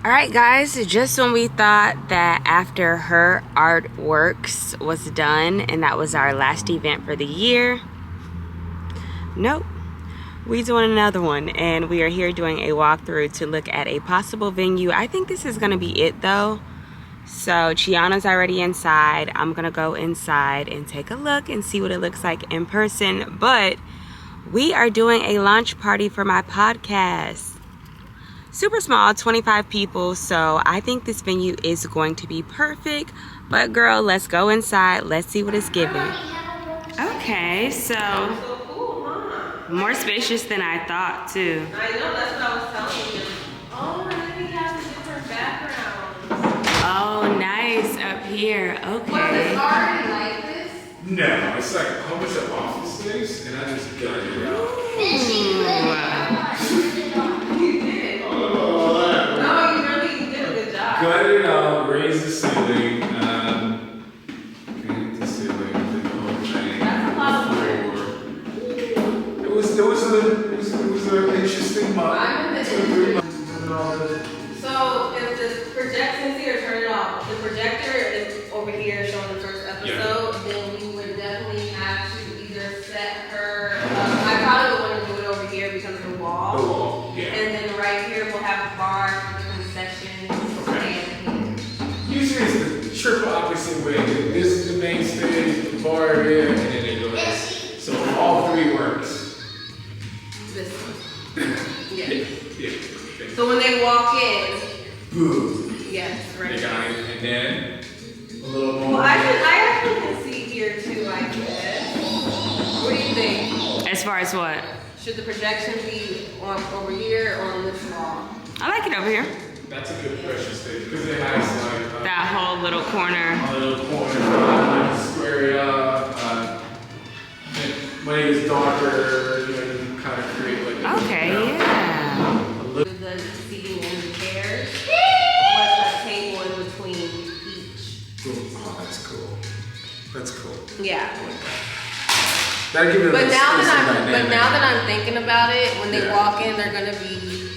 Alright guys, just when we thought that after her artworks was done and that was our last event for the year, nope, we doing another one, and we are here doing a walkthrough to look at a possible venue. I think this is gonna be it though. So Chiana's already inside. I'm gonna go inside and take a look and see what it looks like in person. But we are doing a launch party for my podcast. Super small, 25 people, so I think this venue is going to be perfect. But girl, let's go inside. Let's see what it's giving. Okay, so more spacious than I thought too. I know, that's what I was telling you. Oh, and then we have the different backgrounds. Oh, nice up here. Okay. Was this already like this? No, it's like a bunch of office space, and I just got it out. Got it out, raised the ceiling, painted the ceiling, did the whole thing. That's a lot of work. It was an interesting month. I'm in the So if the projection's here, turn it off. The projector is over here showing the first episode, then we would definitely have to either set her. I probably would want to do it over here because of the wall. The wall, yeah. And then right here we'll have a bar for different sections. Usually it's the triple opposite way. This is the main stage, the bar area, and then it goes. So all three works. This one. Yeah. Yeah. So when they walk in, Boom. yes, right. They got it, and then a little more. Well, I actually can see here too, I guess. What do you think? As far as what? Should the projection be on over here or on this wall? I like it over here. That's a good pressure stage because it has like That whole little corner. a little corner, square up. When it gets darker, you can kind of create like. Okay, yeah. The seating and the chairs with a table in between each. Oh, that's cool. That's cool. Yeah. That give it But a now that I'm thinking about it, when they Yeah. walk in, they're gonna be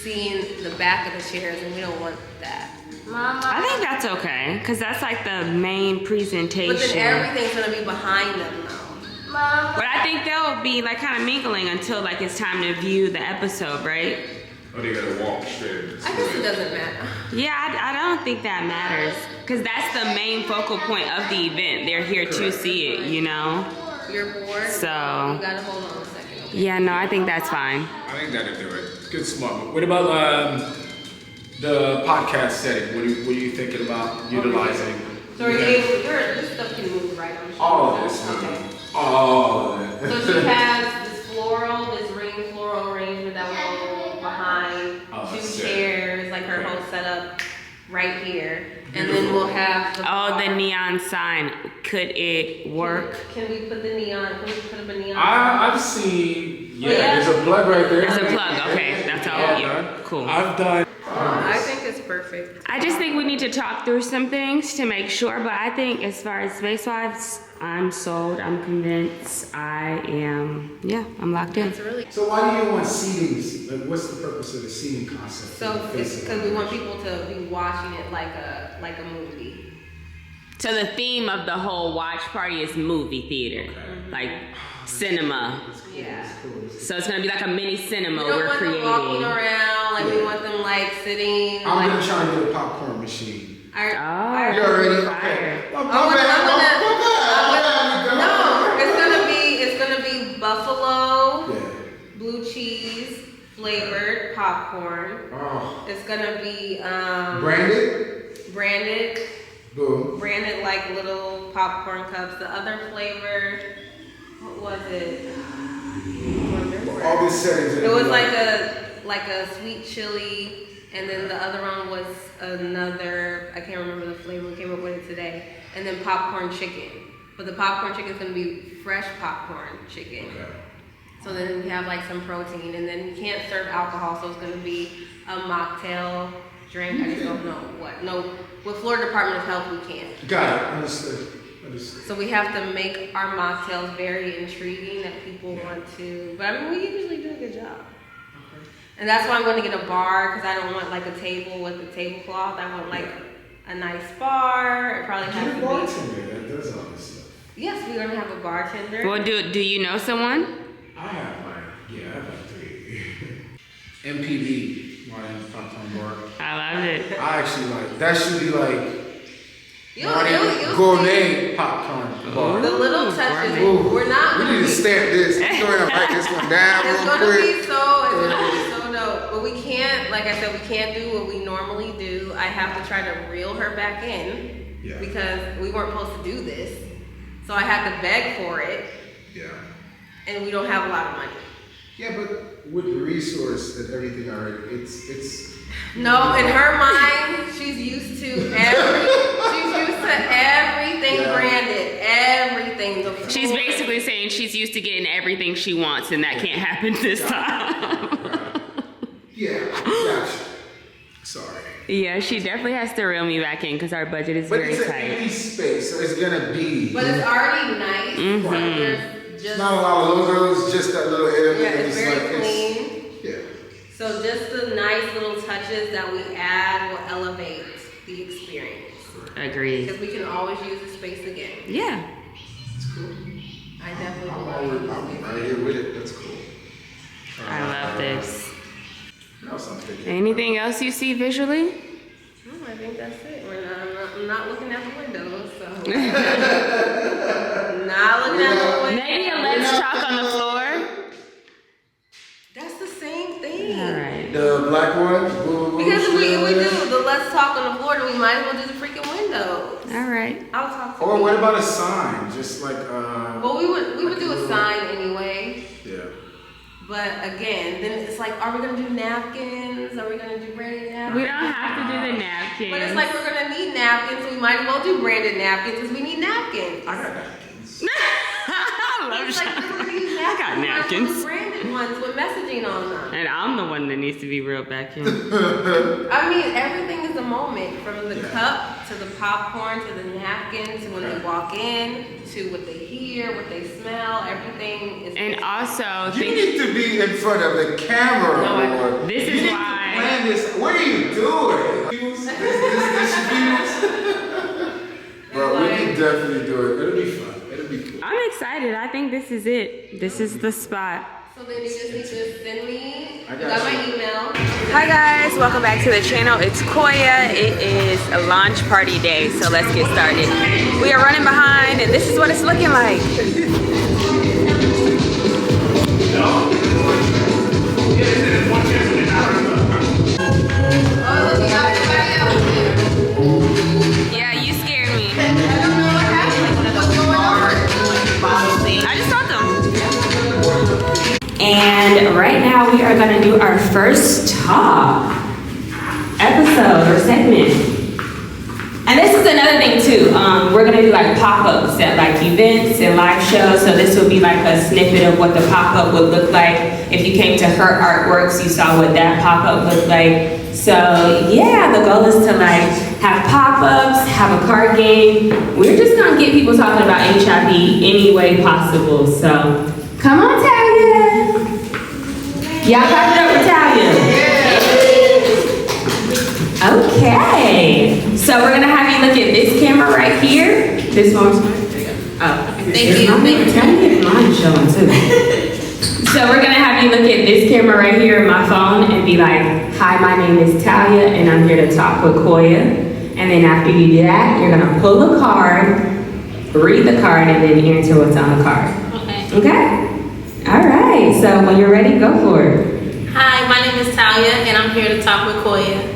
seeing the back of the chairs, and we don't want that. I think that's okay, because that's like the main presentation. But then everything's gonna be behind them, though. But I think they'll be like kind of mingling until like it's time to view the episode, right? Oh, they gotta walk straight. I guess it doesn't matter. Yeah, I don't think that matters, because that's the main focal point of the event. They're here to see it, you know? You're bored? So. You gotta hold on a second. Okay? Yeah, no, I think that's fine. I think that'll do it. Good smart. But what about the podcast setting? What are you thinking about utilizing? So this stuff can move, right? I'm sure. All of this. Okay. All of it. So she has this floral arrangement that will go behind Oh, two sick. chairs, like her Okay. whole setup right here. And then we'll have the Oh, the bar. neon sign. Could it work? Can we put the neon? Can we put up a neon? I've seen. Yeah, Oh, yeah? there's a plug right there. There's a plug. Okay, that's all. Yeah, cool. I've done. I think it's perfect. I just think we need to talk through some things to make sure, but I think as far as space-wise, I'm sold, I'm convinced, I'm locked in. It's really So why do you want seatings? Like, what's the purpose of the seating concept? so. It's because we want people to be watching it like a movie. So the theme of the whole watch party is movie theater, like cinema. Yeah. So it's gonna be like a mini cinema We don't we're want creating. them walking around. Like we want them like sitting. I'm like, gonna try and get a popcorn machine. Oh, You already fire. Oh, it's gonna be buffalo, Yeah. blue cheese flavored popcorn. Oh. It's gonna be Branded? Boom. branded like little popcorn cups. The other flavor, what was it? I don't remember. All these settings. It was like a sweet chili, and then the other one was another. I can't remember the flavor. We came up with it today. And then popcorn chicken. But the popcorn chicken is gonna be fresh popcorn chicken. Okay. So then we have like some protein, and then you can't serve alcohol, so it's gonna be a mocktail drink. I just don't know what. No, with Florida Department of Health, we can't. Got it. Understood. So we have to make our mocktails very intriguing that people want to. But I mean, we usually do a good job. And that's why I'm going to get a bar, because I don't want like a table with a tablecloth. I want like a nice bar. It probably has Get a to be. bartender that does all this stuff. Yes, we're going to have a bartender. Well, do you know someone? I have like 3. MPB, Martin Popcorn Bar. I love it. I actually like, that should be like You'll gourmet popcorn bar. the little touches. Ooh, We're not we going need to to be. stamp this. Go ahead and write this one down It's real gonna quick. be so dope. But we can't, like I said, we can't do what we normally do. I have to try to reel her back in because we weren't supposed to do this. So I had to beg for it, Yeah. and we don't have a lot of money. Yeah, but with the resource and everything already, it's. No, in her mind, she's used to everything branded, everything. The She's food. basically saying she's used to getting everything she wants, and that can't happen this time. Yeah, gotcha. Sorry. Yeah, she definitely has to reel me back in because our budget is But very it's an tight. empty space, so it's gonna be. But it's already nice. There's It's just not a lot of logos, just that little area. it's very like clean. Yeah. So just the nice little touches that we add will elevate the experience. Agreed. Because we can always use the space again. Yeah. It's cool. I definitely I'm will. right here with it. That's cool. I love this. Now something. Anything else you see visually? I think that's it. I'm not looking at the windows, so. Not looking at the windows. Maybe a let's talk on the floor. That's the same thing. All right. The black one. Because we do the let's talk on the floor, then we might as well do the freaking windows. All right. I'll talk to Or you. what about a sign? Just like Well, we would do a sign anyway. Yeah. But again, then it's like, are we gonna do napkins? Are we gonna do branded napkins? We don't have to do the napkins. But it's like we're gonna need napkins, so we might as well do branded napkins because we need napkins. I got napkins. I love It's like Sean. we're gonna use I got napkins. napkins. Branded ones with messaging on them. And I'm the one that needs to be reeled back in. I mean, everything is a moment, from the Yeah. cup to the popcorn to the napkin to when they walk in to what they hear, what they smell. Everything is. And also, You need to be in front of the camera No, more. this You is need to why- plan this. What are you doing? Bro, we can definitely do it. It'll be fun. It'll be cool. I'm excited. I think this is it. This is the spot. So then you just need to send me. I You got got my you. email. Hi guys, welcome back to the channel. It's Koiya. It is a launch party day, so let's get started. We are running behind, and this is what it's looking like. Oh, look, you got everybody else here. Yeah, you scared me. I don't know what happened. What's going on? I just saw them. And right now we are gonna do our first talk episode or segment. And this is another thing too. We're gonna do like pop-ups at like events and live shows. So this will be like a snippet of what the pop-up would look like. If you came to her artworks, you saw what that pop-up looked like. So yeah, the goal is to like have pop-ups, have a card game. We're just gonna get people talking about HIV any way possible. So come on, Talia. Y'all clap it up for Talia. Okay, so we're gonna have you look at this camera right here. This one. Oh, Thank you. Talia's line showing too. So we're gonna have you look at this camera right here in my phone and be like, "Hi, my name is Talia, and I'm here to talk with Koiya." And then after you do that, you're gonna pull a card, read the card, and then answer what's on the card. Okay. Okay. All right. So when you're ready, go for it. Hi, my name is Talia, and I'm here to talk with Koiya.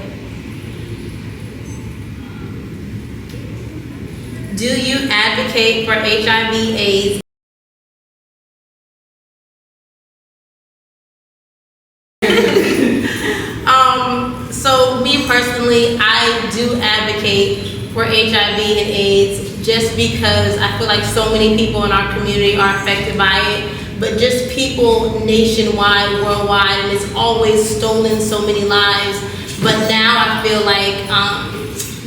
Do you advocate for HIV/AIDS? So me personally, I do advocate for HIV and AIDS just because I feel like so many people in our community are affected by it, but just people nationwide, worldwide, and it's always stolen so many lives. But now I feel like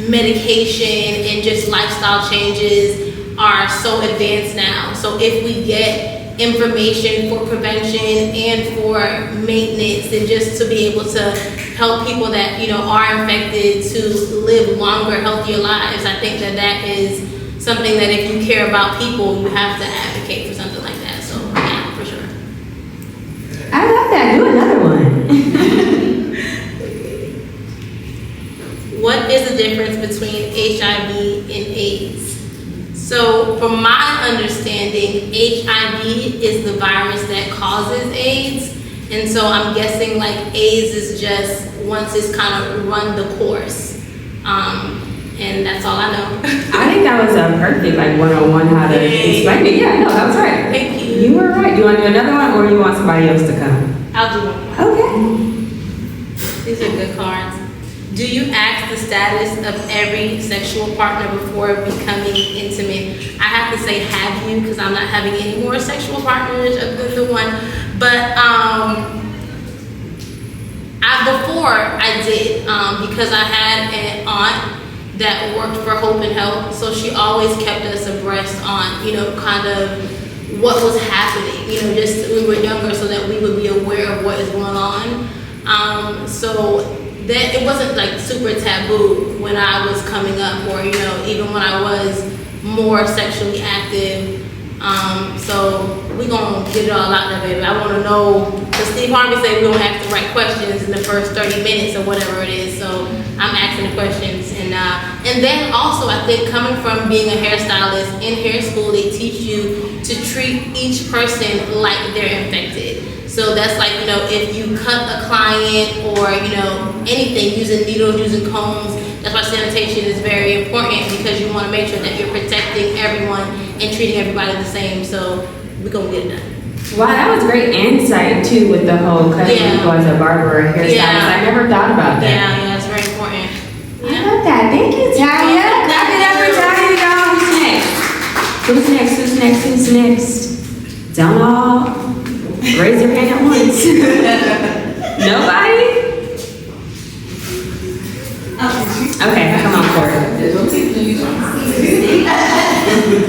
medication and just lifestyle changes are so advanced now. So if we get information for prevention and for maintenance, and just to be able to help people that, you know, are infected to live longer, healthier lives. I think that that is something that if you care about people, you have to advocate for something like that. So yeah, for sure. I love that. Do another one. What is the difference between HIV and AIDS? So from my understanding, HIV is the virus that causes AIDS. And so I'm guessing like AIDS is just once it's kind of run the course. And that's all I know. I think that was a perfect like 101 how to explain it. Yeah, no, that was right. Thank you. You were right. Do you want to do another one or you want somebody else to come? I'll do one. Okay. These are good cards. Do you ask the status of every sexual partner before becoming intimate? I have to say have you, because I'm not having any more sexual partners other than the one. But before I did, because I had an aunt that worked for Hope and Help, so she always kept us abreast on, you know, kind of what was happening, you know, just when we were younger, so that we would be aware of what is going on. So that it wasn't like super taboo when I was coming up, or, you know, even when I was more sexually active. So we gonna get it all out there, baby. I wanna know, because Steve Harvey said we don't have the right questions in the first 30 minutes or whatever it is. So I'm asking the questions. And then also I think coming from being a hairstylist, in hair school they teach you to treat each person like they're infected. So that's like, you know, if you cut a client or, you know, anything, using needles, using combs, that's why sanitation is very important, because you want to make sure that you're protecting everyone and treating everybody the same. So we're going to get it done. Wow, that was great insight too with the whole cutting people as a barber or a hairstylist. I never thought about that. Yeah, it's very important. I love that. Thank you, Talia. Clap it up for Talia, y'all. Who's next? Who's next? Who's next? Don't all raise your hand at once. Nobody? Okay, come on, Corey.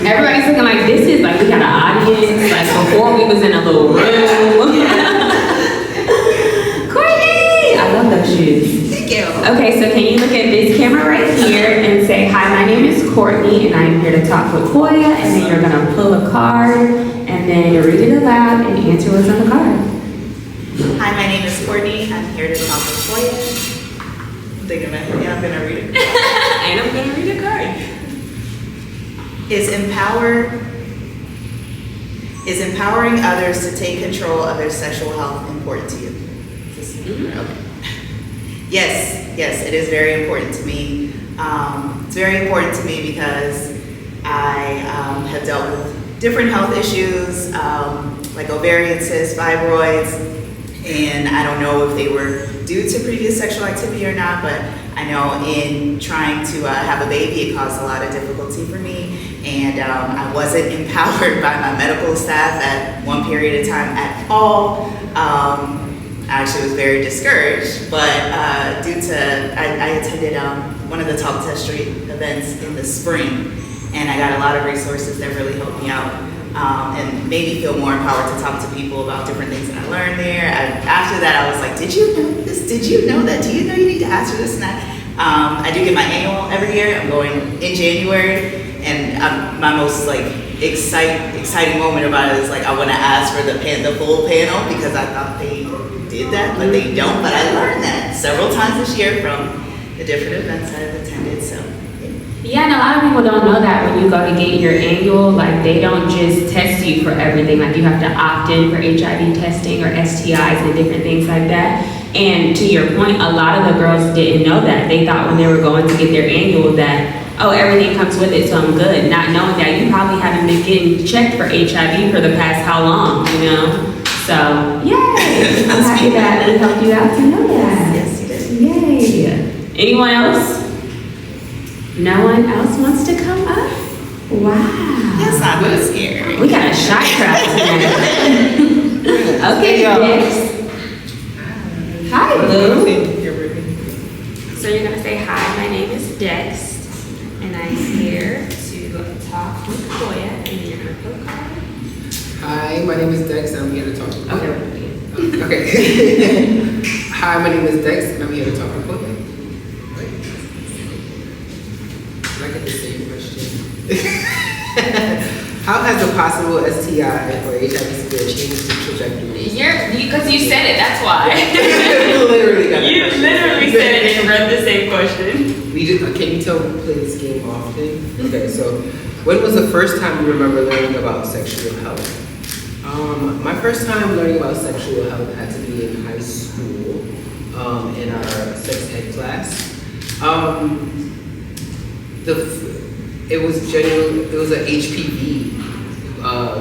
Everybody's looking like this is like we got an audience. Like before we was in a little room. Courtney! I love those shoes. Thank you. Okay, so can you look at this camera right here and say, hi, my name is Courtney and I'm here to talk with Koiya, and then you're gonna pull a card and then read it aloud and answer what's on the card. Hi, my name is Courtney. I'm here to talk with Koiya. I'm thinking about it. Yeah, I'm gonna read it. And I'm gonna read a card. Is empowering others to take control of their sexual health important to you? Okay. Yes, it is very important to me. It's very important to me because I have dealt with different health issues, like ovarian cysts, fibroids, and I don't know if they were due to previous sexual activity or not, but I know in trying to have a baby, it caused a lot of difficulty for me. And I wasn't empowered by my medical staff at one period of time at all. I actually was very discouraged, but due to, I attended one of the Talk Test Street events in the spring, and I got a lot of resources that really helped me out and made me feel more empowered to talk to people about different things that I learned there. After that, I was like, did you know this? Did you know that? Do you know you need to ask for this and that? I do get my annual every year. I'm going in January. And my most like exciting moment about it is like I want to ask for the full panel, because I thought they did that, but they don't. But I learned that several times this year from the different events I've attended. So yeah, and a lot of people don't know that when you go to get your annual, like they don't just test you for everything. Like you have to opt in for HIV testing or STIs and different things like that. And to your point, a lot of the girls didn't know that. They thought when they were going to get their annual that, oh, everything comes with it, so I'm good. Not knowing that you probably haven't been getting checked for HIV for the past how long, you know? So, yay! I'm happy that we helped you out to know that. yes, you did. Yay! Anyone else? No one else wants to come up? Wow. That's not really scary. We got a shot crowd tonight. Okay, next. Hi, Blue. So you're gonna say, hi, my name is Dex. And I'm here to talk with Koiya, and then you're gonna pull a card. Hi, my name is Dex, and I'm here to talk to Koiya. Okay. Okay. Hi, my name is Dex, and I'm here to talk to Koiya. Right? Did I get the same question? How has a possible STI or HIV spill changed the trajectory? Because you said it, that's why. Literally got that You question. literally said it and read the same question. Can you tell we play this game often? Okay, so when was the first time you remember learning about sexual health? My first time learning about sexual health had to be in high school, in our sex ed class. It was an HPV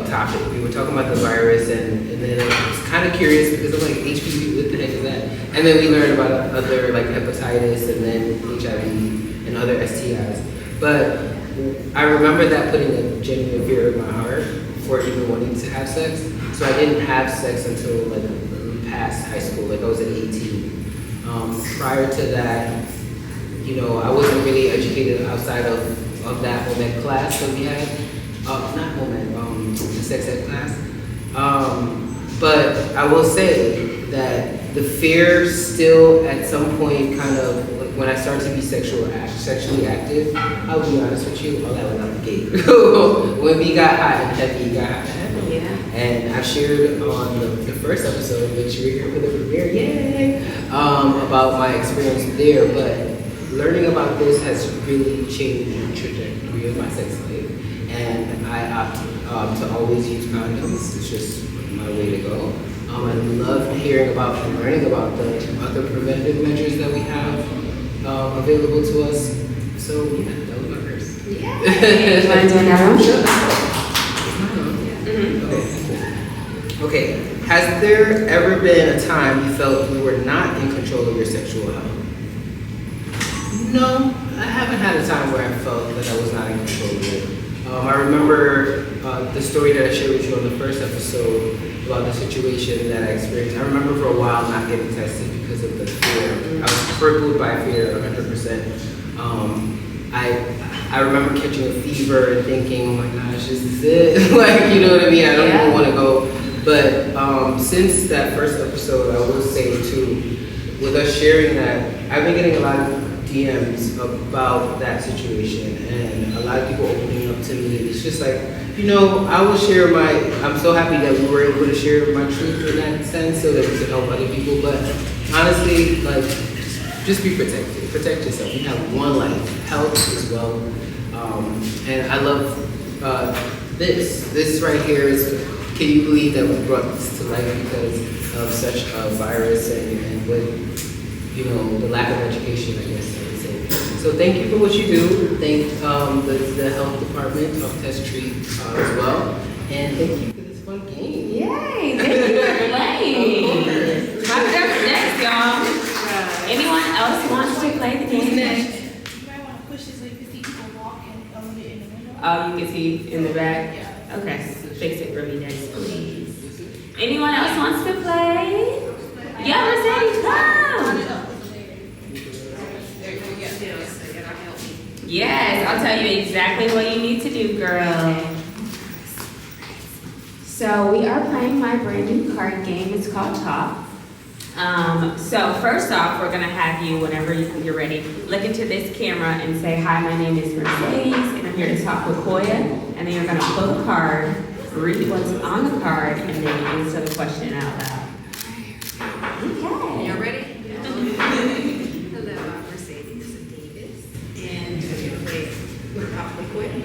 topic. We were talking about the virus, and then I was kind of curious because I'm like, HPV, what the heck is that? And then we learned about other like hepatitis and then HIV and other STIs. But I remember that putting a genuine fear in my heart for even wanting to have sex. So I didn't have sex until like past high school, like I was at 18. Prior to that, you know, I wasn't really educated outside of that moment class that we had. Not moment, the sex ed class. But I will say that the fear still at some point kind of, like when I started to be sexually active, I'll be honest with you, all that was out the gate. When we got hot and heavy, it got hot and heavy. Yeah. And I shared on the first episode, which you were here for the premiere, yay, about my experience there. But learning about this has really changed the trajectory of my sex life. And I opt to always use condoms. It's just my way to go. I love hearing about and learning about the other preventive measures that we have available to us. So yeah, that was my first. Yeah. You want to do another one? Sure. Okay. Has there ever been a time you felt you were not in control of your sexual health? No, I haven't had a time where I felt that I was not in control of it. I remember the story that I shared with you on the first episode about the situation that I experienced. I remember for a while not getting tested because of the fear. I was crippled by fear 100%. I remember catching a fever and thinking, oh my gosh, this is it. Like, you know what I mean? I don't even want to go. But since that first episode, I will say too, with us sharing that, I've been getting a lot of DMs about that situation and a lot of people opening up to me. It's just like, you know, I will share I'm so happy that we were able to share my truth in that sense so that we could help other people. But honestly, like, just be protected. Protect yourself. You have one life. Health is wealth. And I love this right here is, can you believe that we brought this to life because of such a virus and what, you know, the lack of education, I guess I would say. So thank you for what you do. Thank the health department of Test Treat as well. And thank you for this fun game. Yay! Thank you for playing. Who's up next, y'all? Anyone else wants to play the game? You might want to push this so you can see people walking a little bit in the window. Oh, you can see in the back? Yeah. Okay, fix it for me, Dex, please. Anyone else wants to play? Yeah, Mercedes, come! Yes, I'll tell you exactly what you need to do, girl. So we are playing my brand new card game. It's called Talk. So first off, we're gonna have you, whenever you're ready, look into this camera and say, hi, my name is Mercedes, and I'm here to talk with Koiya. And then you're gonna pull a card, read what's on the card, and then answer the question out loud. Okay. Y'all ready? Hello, I'm Mercedes Davis, and I'm going to play with Talk with Koiya.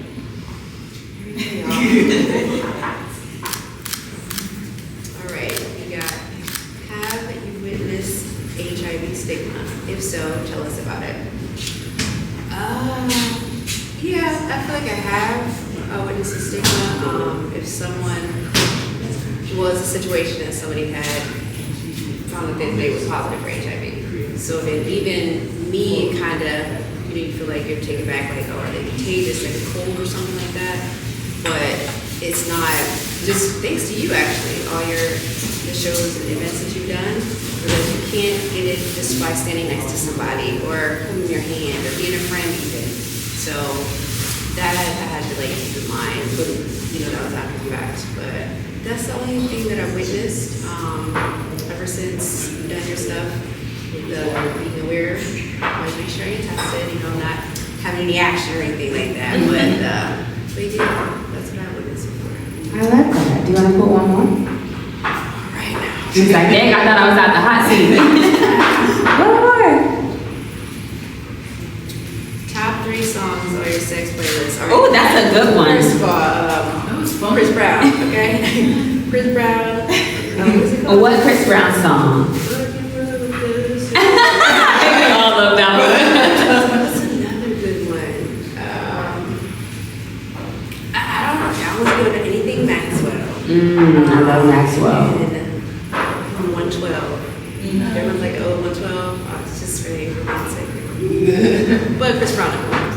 All right, we got, have you witnessed HIV stigma? If so, tell us about it. Yeah, I feel like I have witnessed a stigma. If someone was a situation that somebody had found that they was positive for HIV. So then even me kind of, you feel like you're taken back, like, oh, are they contagious, like a cold or something like that? But it's not, just thanks to you actually, all the shows and events that you've done, because you can't get it just by standing next to somebody or holding your hand or being a friend even. So that I had to like keep in mind, but you know, that was after the fact. But That's the only thing that I've witnessed ever since you've done your stuff with the being aware. Always make sure you're tested, not having any action or anything like that. But yeah, that's what I witnessed before. I love that. Do you want to put one more? Right now. She's like, dang, I thought I was out the hot seat. One more. Top 3 songs on your sex playlist. Oh, that's a good one. First of all, Chris Brown, okay? Chris Brown. What Chris Brown song? All of that one. What's another good one? I don't know. I was good at anything Maxwell. I love Maxwell. And 112. Everyone's like, oh, 112. Oh, it's just really romantic. But Chris Brown,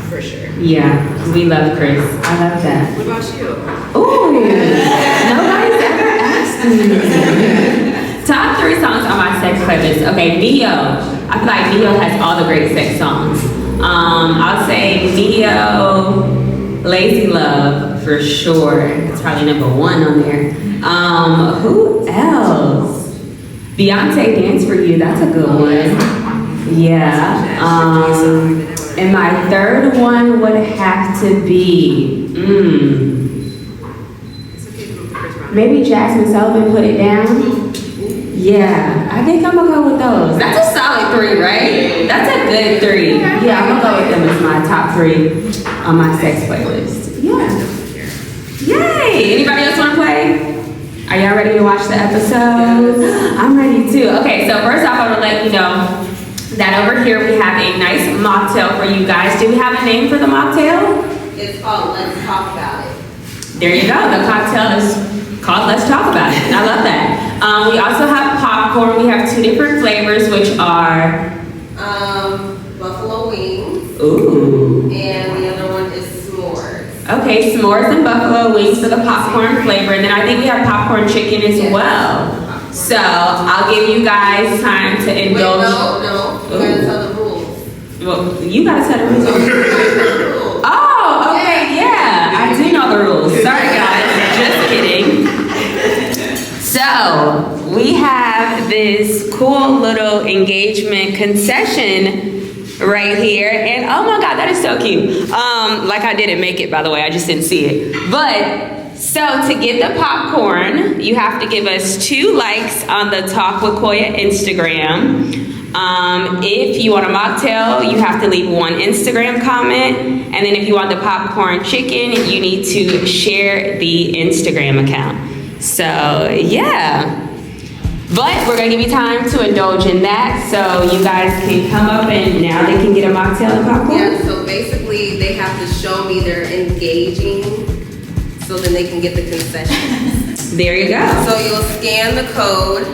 for sure. Yeah, we love Chris. I love that. What about you? Ooh, nobody's ever asked me. Top 3 songs on my sex playlist. Okay, Neo. I feel like Neo has all the great sex songs. I'll say Neo, Lazy Love for sure. It's probably number 1 on there. Who else? Beyonce, Dance for You. That's a good one. Yeah. And my third one would have to be, maybe Jasmine Sullivan, Put It Down. Yeah, I think I'm gonna go with those. That's a solid 3, right? That's a good 3. Yeah, I'm gonna go with them as my top 3 on my sex playlist. Yeah. Yay! Anybody else wanna play? Are y'all ready to watch the episode? I'm ready too. Okay, so first off, I want to let you know that over here we have a nice mocktail for you guys. Do we have a name for the mocktail? It's called Let's Talk About It. There you go. The cocktail is called Let's Talk About It. I love that. We also have popcorn. We have 2 different flavors, which are Buffalo wings. ooh. And the other one is s'mores. Okay, s'mores and buffalo wings for the popcorn flavor, and then I think we have popcorn chicken as well. So I'll give you guys time to indulge. Wait, no. You gotta tell the rules. Well, you gotta tell the rules. So you gotta tell the rules. Oh, okay, yeah. I do know the rules. Sorry, guys. Just kidding. So, we have this cool little engagement concession right here. And oh my God, that is so cute. Like I didn't make it, by the way. I just didn't see it. But, so to get the popcorn, you have to give us 2 likes on the Talk with Koiya Instagram. If you want a mocktail, you have to leave 1 Instagram comment. And then if you want the popcorn chicken, you need to share the Instagram account. So, yeah. But we're going to give you time to indulge in that. So you guys can come up and now they can get a mocktail and popcorn. Yeah, so basically they have to show me they're engaging so then they can get the concessions. There you go. So you'll scan the code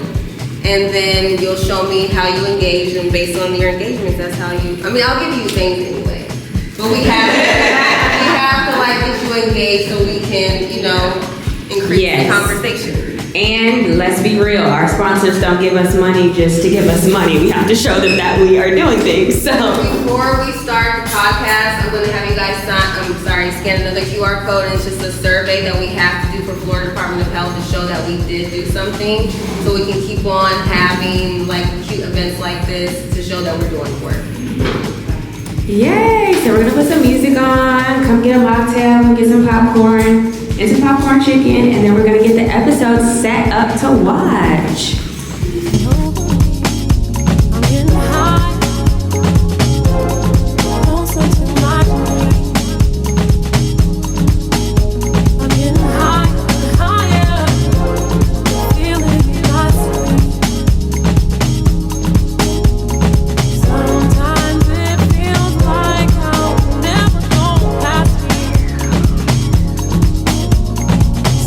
and then you'll show me how you engage, and based on your engagements, that's how you, I'll give you things anyway. But we have to like get you engaged so we can, increase the conversation. And let's be real, our sponsors don't give us money just to give us money. We have to show them that we are doing things. So before we start the podcast, I'm going to have you guys scan another QR code, and it's just a survey that we have to do for Florida Department of Health to show that we did do something, so we can keep on having like cute events like this to show that we're doing work. yay! So we're gonna put some music on, come get a mocktail, get some popcorn, and some popcorn chicken, and then we're gonna get the episode set up to watch. I'm getting high, closer to my dream. I'm getting higher, feeling my sleep. Sometimes it feels like I'll never go past here.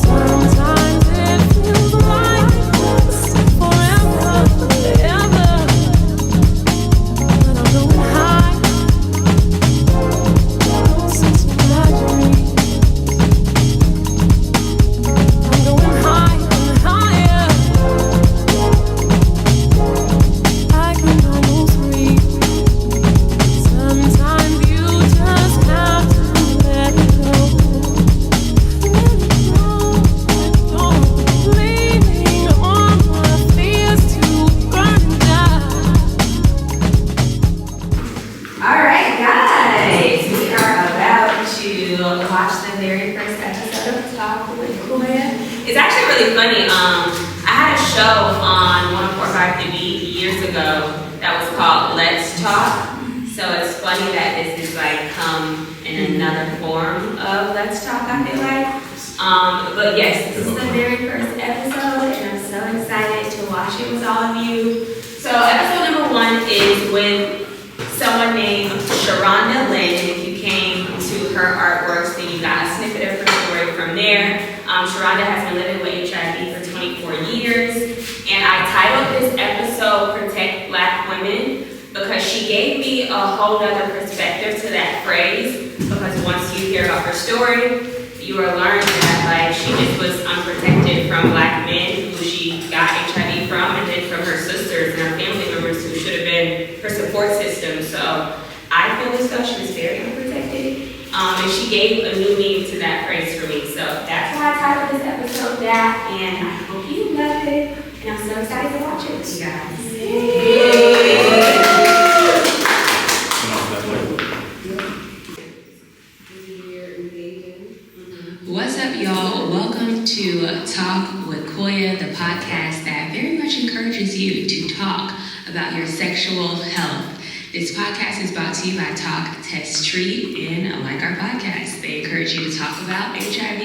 Sometimes it feels like watch the very first episode of Talk with Koiya. It's actually really funny. I had a show on 104.5 TV years ago that was called Let's Talk. So it's funny that this is like come in another form of Let's Talk, I feel like. But yes, this is the very first episode, and I'm so excited to watch it with all of you. So episode number 1 is with someone named Sharonda Lynn, and if you came to her artworks, then you got a snippet of her story from there. Sharonda has been living with HIV for 24 years, and I titled this episode Protect Black Women because she gave me a whole other perspective to that phrase, because once you hear about her story, you will learn that like she just was unprotected from black men who she got HIV from, and then from her sisters and her family members who should have been her support system. So I feel as though she was very unprotected, and she gave a new meaning to that phrase for me. So that's why I titled this episode that, and I hope you love it. And I'm so excited to watch it with you guys. What's up, y'all? Welcome to Talk with Koiya, the podcast that very much encourages you to talk about your sexual health. This podcast is brought to you by Talk, Test, Treat, and like our podcast, they encourage you to talk about HIV,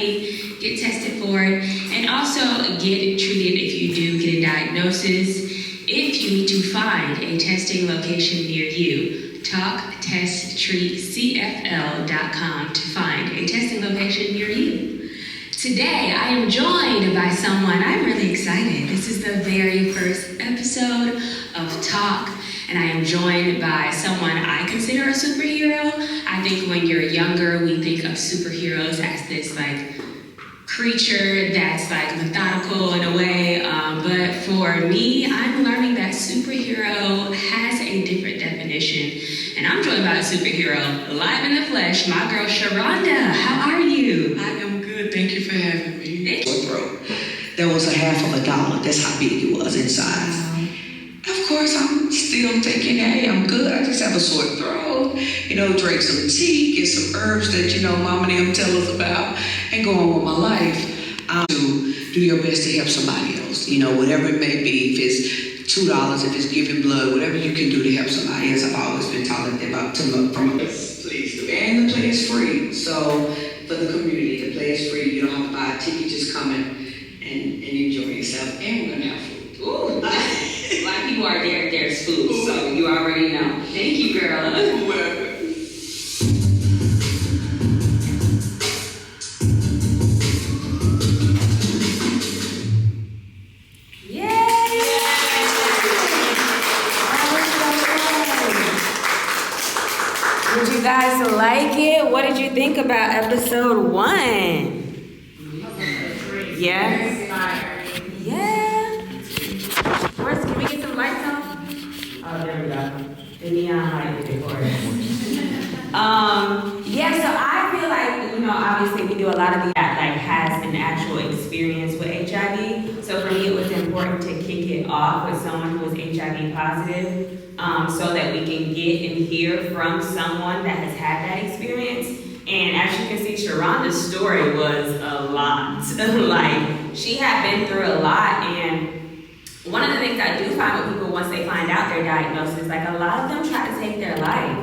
get tested for it, and also get treated if you do get a diagnosis. If you need to find a testing location near you, TalkTestTreatCFL.com to find a testing location near you. Today, I am joined by someone I'm really excited. This is the very first episode of Talk, and I am joined by someone I consider a superhero. I think when you're younger, we think of superheroes as this like creature that's like methodical in a way, but for me, I'm learning that superhero has a different definition, and I'm joined by a superhero live in the flesh, my girl Sharonda. How are you? I am good. Thank you for having me. Thank you. There was $50. That's how big it was inside. Of course, I'm still thinking, hey, I'm good. I just have a sore throat. Drink some tea, get some herbs that, mom and them tell us about, and go on with my life. To do your best to help somebody else. Whatever it may be, if it's $2, if it's giving blood, whatever you can do to help somebody else. I've always been talking about from a please do. And the play is free. So for the community, the play is free. You don't have to buy a ticket, just come in and enjoy yourself. And we're gonna have food. Ooh, black people are there, there's food, so you already know. Thank you, girl. Did you guys like it? What did you think about episode 1? Yeah? Yeah. Can we get some lights on? Oh, there we go. The neon light is recording. Yeah, so I feel like, obviously we do a lot of that like has an actual experience with HIV. So for me, it was important to kick it off with someone who was HIV positive, so that we can get and hear from someone that has had that experience. And as you can see, Sharonda's story was a lot. Like, she had been through a lot, and one of the things I do find with people once they find out their diagnosis, like a lot of them try to take their life.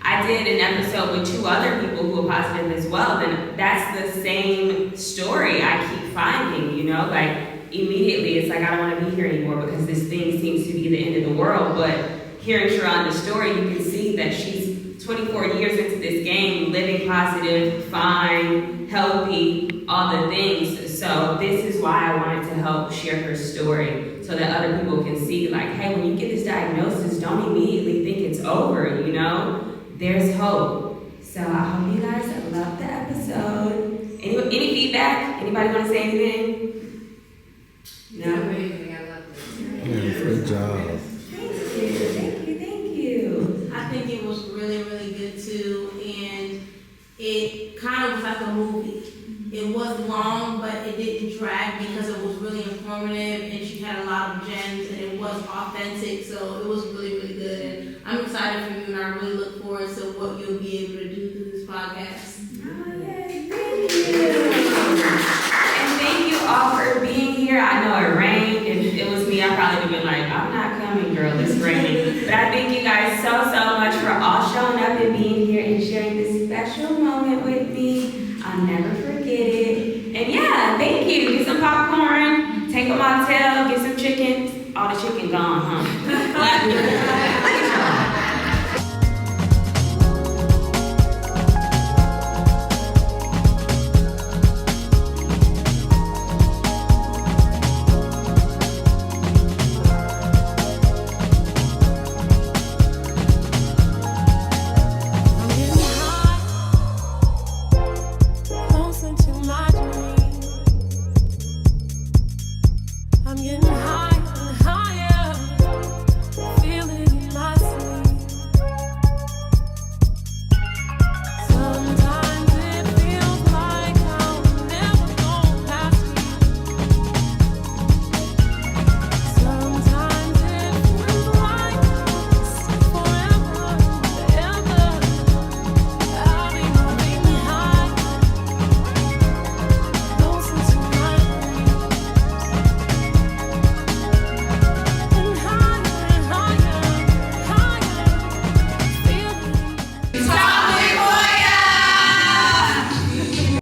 I did an episode with 2 other people who were positive as well, and that's the same story I keep finding, like immediately it's like I don't want to be here anymore because this thing seems to be the end of the world. But hearing Sharonda's story, you can see that she's 24 years into this game, living positive, fine, healthy, all the things. So this is why I wanted to help share her story so that other people can see like, hey, when you get this diagnosis, don't immediately think it's over, There's hope. So I hope you guys loved the episode. Any feedback? Anybody want to say anything? No? Amazing. I love this. Yeah, good job. Thank you. I think it was really, really good too, and it kind of was like a movie. It wasn't long, but it didn't drag because it was really informative, and she had a lot of gems, and it was authentic, so it was really, really good. And I'm excited for you, and I really look forward to what you'll be able to do through this podcast. Oh, yeah. I'll never forget it. And yeah, thank you. Get some popcorn, take a mocktail, get some chicken. All the chicken gone, huh?